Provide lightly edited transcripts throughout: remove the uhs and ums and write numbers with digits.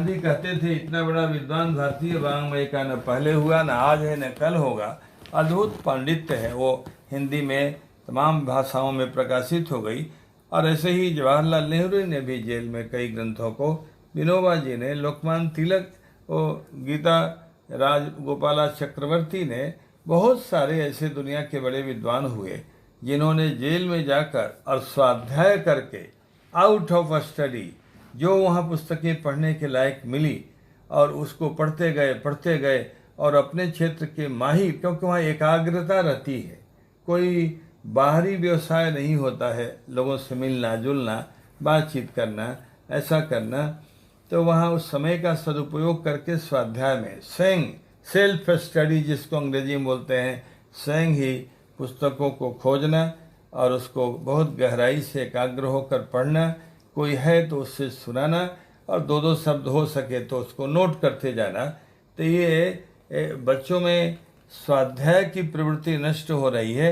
गांधी कहते थे इतना बड़ा विद्वान भारतीय वाङ्मय का न पहले हुआ, न आज है, न कल होगा। अद्भुत पांडित्य है वो, हिंदी में तमाम भाषाओं में प्रकाशित हो गई। और ऐसे ही जवाहरलाल नेहरू ने भी जेल में कई ग्रंथों को, विनोबा जी ने, लोकमान्य तिलक, वो गीता राजगोपाला चक्रवर्ती ने, बहुत सारे ऐसे दुनिया के बड़े विद्वान हुए जिन्होंने जेल में जाकर और स्वाध्याय करके, आउट ऑफ स्टडी, जो वहाँ पुस्तकें पढ़ने के लायक मिली और उसको पढ़ते गए और अपने क्षेत्र के माहिर, क्योंकि वहाँ एकाग्रता रहती है, कोई बाहरी व्यवसाय नहीं होता है, लोगों से मिलना जुलना, बातचीत करना, ऐसा करना। तो वहाँ उस समय का सदुपयोग करके स्वाध्याय में स्वयं सेल्फ स्टडी जिसको अंग्रेजी में बोलते हैं, स्वयं ही पुस्तकों को खोजना और उसको बहुत गहराई से एकाग्र होकर पढ़ना, कोई है तो उससे सुनाना और दो दो शब्द हो सके तो उसको नोट करते जाना। तो ये बच्चों में स्वाध्याय की प्रवृत्ति नष्ट हो रही है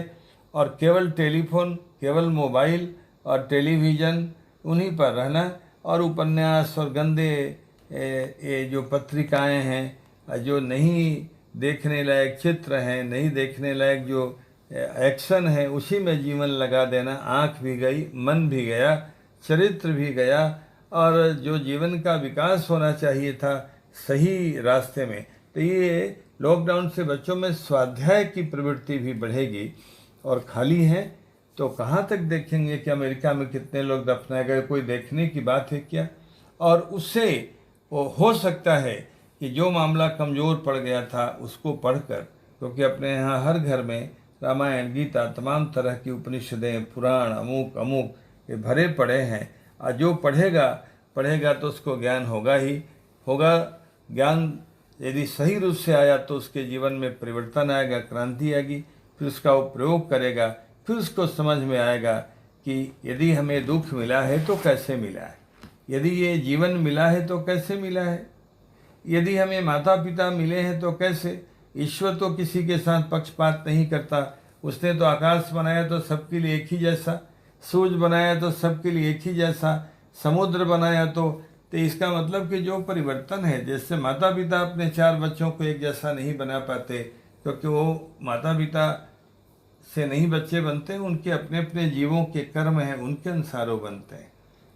और केवल टेलीफोन, केवल मोबाइल और टेलीविज़न, उन्हीं पर रहना और उपन्यास और गंदे ये जो पत्रिकाएं हैं, जो नहीं देखने लायक चित्र हैं, नहीं देखने लायक जो एक्शन है, उसी में जीवन लगा देना। आँख भी गई, मन भी गया, चरित्र भी गया और जो जीवन का विकास होना चाहिए था सही रास्ते में। तो ये लॉकडाउन से बच्चों में स्वाध्याय की प्रवृत्ति भी बढ़ेगी। और खाली है तो कहाँ तक देखेंगे कि अमेरिका में कितने लोग दफनाए गए, कोई देखने की बात है क्या? और उससे वो हो सकता है कि जो मामला कमज़ोर पड़ गया था उसको पढ़कर, क्योंकि अपने यहाँ हर घर में रामायण, गीता, तमाम तरह की उपनिषदें, पुराण, अमुक अमुक ये भरे पड़े हैं। और जो पढ़ेगा तो उसको ज्ञान होगा ही होगा। ज्ञान यदि सही रूप से आया तो उसके जीवन में परिवर्तन आएगा, क्रांति आएगी। फिर उसका वो प्रयोग करेगा, फिर उसको समझ में आएगा कि यदि हमें दुख मिला है तो कैसे मिला है, यदि ये जीवन मिला है तो कैसे मिला है, यदि हमें माता पिता मिले हैं तो कैसे। ईश्वर तो किसी के साथ पक्षपात नहीं करता। उसने तो आकाश बनाया तो सबके लिए एक ही जैसा, सूरज बनाया तो सबके लिए एक ही जैसा, समुद्र बनाया तो इसका मतलब कि जो परिवर्तन है, जैसे माता पिता अपने 4 बच्चों को एक जैसा नहीं बना पाते, क्योंकि वो माता पिता से नहीं बच्चे बनते, उनके अपने अपने जीवों के कर्म हैं, उनके अनुसार वो बनते हैं।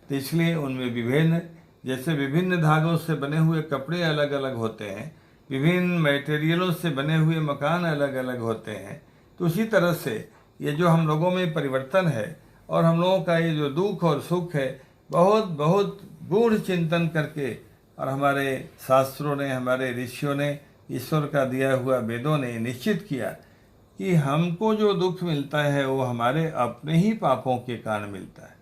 तो इसलिए उनमें विभिन्न, जैसे विभिन्न धागों से बने हुए कपड़े अलग अलग होते हैं, विभिन्न मटेरियलों से बने हुए मकान अलग अलग होते हैं, तो उसी तरह से ये जो हम लोगों में परिवर्तन है और हम लोगों का ये जो दुख और सुख है, बहुत बहुत गूढ़ चिंतन करके, और हमारे शास्त्रों ने, हमारे ऋषियों ने, ईश्वर का दिया हुआ वेदों ने निश्चित किया कि हमको जो दुख मिलता है वो हमारे अपने ही पापों के कारण मिलता है।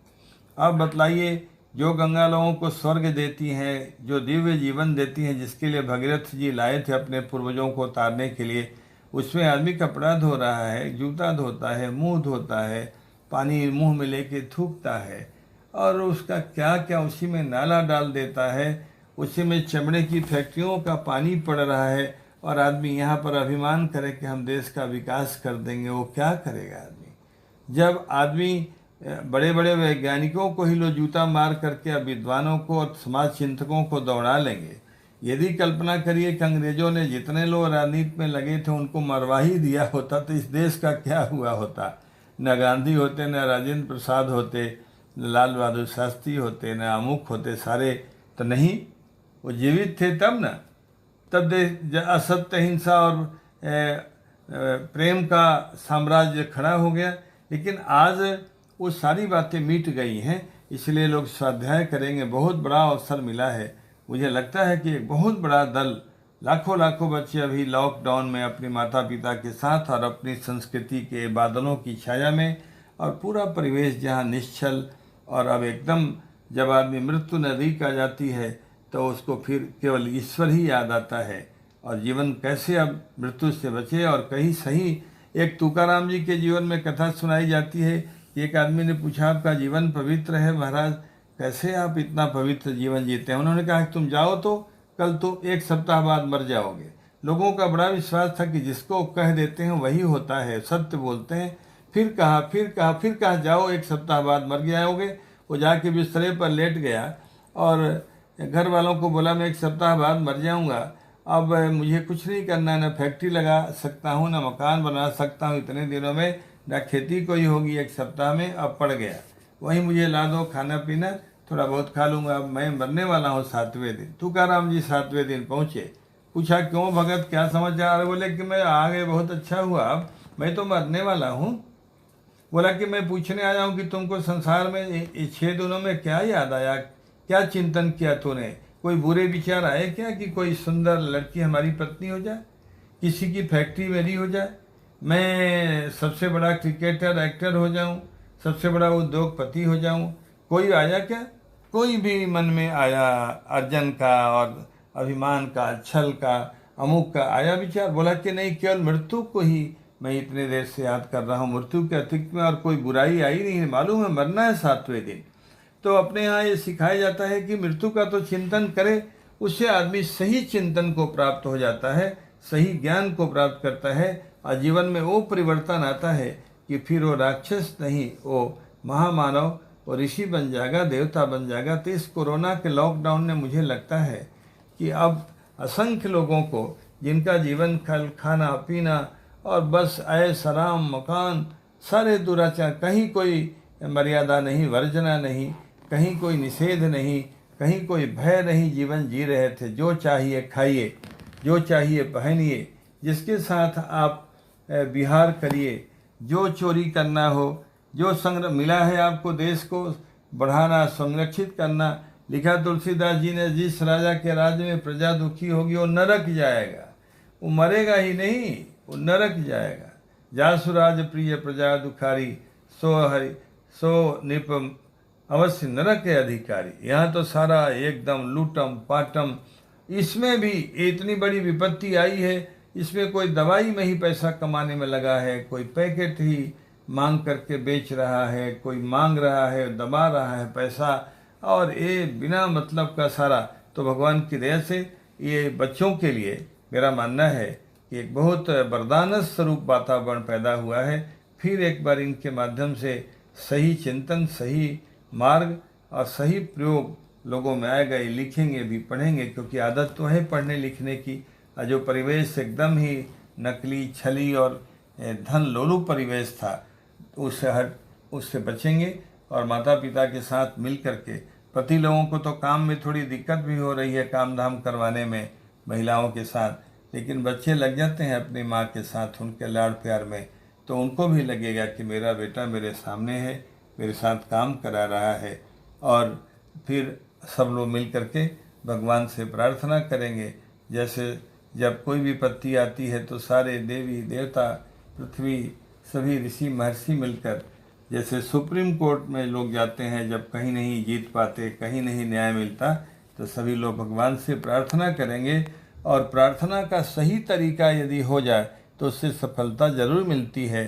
अब बतलाइए, जो गंगा लोगों को स्वर्ग देती हैं, जो दिव्य जीवन देती हैं, जिसके लिए भगीरथ जी लाए थे अपने पूर्वजों को तारने के लिए, उसमें आदमी कपड़ा धो रहा है, जूता धोता है, मुंह धोता है, पानी मुंह में लेके थूकता है और उसका क्या क्या उसी में नाला डाल देता है, उसी में चमड़े की फैक्ट्रियों का पानी पड़ रहा है। और आदमी यहाँ पर अभिमान करे कि हम देश का विकास कर देंगे। वो क्या करेगा आदमी, जब आदमी बड़े बड़े वैज्ञानिकों को ही लो जूता मार करके अब विद्वानों को और समाज चिंतकों को दौड़ा लेंगे। यदि कल्पना करिए कि अंग्रेजों ने जितने लोग राजनीति में लगे थे उनको मरवा ही दिया होता तो इस देश का क्या हुआ होता। न गांधी होते, न राजेंद्र प्रसाद होते, न लाल बहादुर शास्त्री होते, न अमुक होते, सारे तो नहीं, वो जीवित थे तब ना, तब देश असत्य, हिंसा और प्रेम का साम्राज्य खड़ा हो गया। लेकिन आज वो सारी बातें मिट गई हैं, इसलिए लोग स्वाध्याय करेंगे। बहुत बड़ा अवसर मिला है। मुझे लगता है कि एक बहुत बड़ा दल, लाखों लाखों बच्चे अभी लॉकडाउन में अपने माता पिता के साथ और अपनी संस्कृति के बादलों की छाया में, और पूरा परिवेश जहाँ निश्चल, और अब एकदम जब आदमी मृत्यु नज़दीक आ जाती है तो उसको फिर केवल ईश्वर ही याद आता है और जीवन कैसे अब मृत्यु से बचे। और कहीं सही एक तुकाराम जी के जीवन में कथा सुनाई जाती है। एक आदमी ने पूछा, आपका जीवन पवित्र है महाराज, कैसे आप इतना पवित्र जीवन जीते हैं? उन्होंने कहा कि तुम जाओ तो कल तो 1 सप्ताह बाद मर जाओगे। लोगों का बड़ा विश्वास था कि जिसको कह देते हैं वही होता है, सत्य बोलते हैं। फिर कहा जाओ 1 सप्ताह बाद मर जाओगे। वो जाके बिस्तरे पर लेट गया और घर वालों को बोला मैं 1 सप्ताह बाद मर जाऊंगा, अब मुझे कुछ नहीं करना, ना फैक्ट्री लगा सकता हूँ, ना मकान बना सकता हूँ इतने दिनों में, ना खेती कोई होगी 1 सप्ताह में, अब पड़ गया। वही मुझे ला दो, खाना पीना थोड़ा बहुत खा लूँगा, अब मैं मरने वाला हूँ 7वें दिन। तुकाराम जी 7वें दिन पहुँचे। पूछा क्यों भगत, क्या समाचार? बोले कि मैं आ गए, बहुत अच्छा हुआ, अब मैं तो मरने वाला हूँ। बोला कि मैं पूछने आया हूँ कि तुमको संसार में 6 दिनों में क्या याद आया, क्या चिंतन किया तूने? कोई बुरे विचार आए क्या कि कोई सुंदर लड़की हमारी पत्नी हो जाए, किसी की फैक्ट्री मेरी हो जाए, मैं सबसे बड़ा क्रिकेटर एक्टर हो जाऊं, सबसे बड़ा उद्योगपति हो जाऊं? कोई आया क्या? कोई भी मन में आया अर्जन का और अभिमान का, छल का, अमुक का आया विचार? बोला कि नहीं, केवल मृत्यु को ही मैं इतने देर से याद कर रहा हूँ, मृत्यु के अतिरिक्त में और कोई बुराई आई नहीं है। मालूम है मरना है 7वें दिन। तो अपने यहाँ ये सिखाया जाता है कि मृत्यु का तो चिंतन करे, उससे आदमी सही चिंतन को प्राप्त हो जाता है, सही ज्ञान को प्राप्त करता है, और जीवन में वो परिवर्तन आता है कि फिर वो राक्षस नहीं, वो महामानव, वो ऋषि बन जाएगा, देवता बन जाएगा। तो इस कोरोना के लॉकडाउन ने मुझे लगता है कि अब असंख्य लोगों को, जिनका जीवन खाना पीना और बस ऐश आराम मकान, सारे दुराचार, कहीं कोई मर्यादा नहीं, वर्जना नहीं, कहीं कोई निषेध नहीं, कहीं कोई भय नहीं, जीवन जी रहे थे। जो चाहिए खाइए, जो चाहिए पहनिए, जिसके साथ आप विहार करिए, जो चोरी करना हो, जो संग्रह मिला है आपको देश को बढ़ाना, संरक्षित करना। लिखा तुलसीदास जी ने, जिस राजा के राज्य में प्रजा दुखी होगी वो नरक जाएगा, वो मरेगा ही नहीं, वो नरक जाएगा। जासुराज प्रिय प्रजा दुखारी, सो निपम अवश्य नरक के अधिकारी। यहाँ तो सारा एकदम लूटम पाटम। इसमें भी इतनी बड़ी विपत्ति आई है, इसमें कोई दवाई में ही पैसा कमाने में लगा है, कोई पैकेट ही मांग करके बेच रहा है, कोई मांग रहा है, दबा रहा है पैसा, और ये बिना मतलब का सारा। तो भगवान की दया से ये बच्चों के लिए मेरा मानना है कि एक बहुत वरदान स्वरूप वातावरण पैदा हुआ है। फिर एक बार इनके माध्यम से सही चिंतन, सही मार्ग और सही प्रयोग लोगों में आएगा। ये लिखेंगे भी, पढ़ेंगे, क्योंकि आदत तो है पढ़ने लिखने की। जो परिवेश एकदम ही नकली, छली और धन लोलुप परिवेश था, उससे बचेंगे। और माता पिता के साथ मिल करके, पति लोगों को तो काम में थोड़ी दिक्कत भी हो रही है, काम धाम करवाने में महिलाओं के साथ, लेकिन बच्चे लग जाते हैं अपनी माँ के साथ, उनके लाड़ प्यार में, तो उनको भी लगेगा कि मेरा बेटा मेरे सामने है, मेरे साथ काम करा रहा है। और फिर सब लोग मिल करके भगवान से प्रार्थना करेंगे। जैसे जब कोई विपत्ति आती है तो सारे देवी देवता, पृथ्वी, सभी ऋषि महर्षि मिलकर, जैसे सुप्रीम कोर्ट में लोग जाते हैं जब कहीं नहीं जीत पाते, कहीं नहीं न्याय मिलता, तो सभी लोग भगवान से प्रार्थना करेंगे। और प्रार्थना का सही तरीका यदि हो जाए तो उससे सफलता जरूर मिलती है।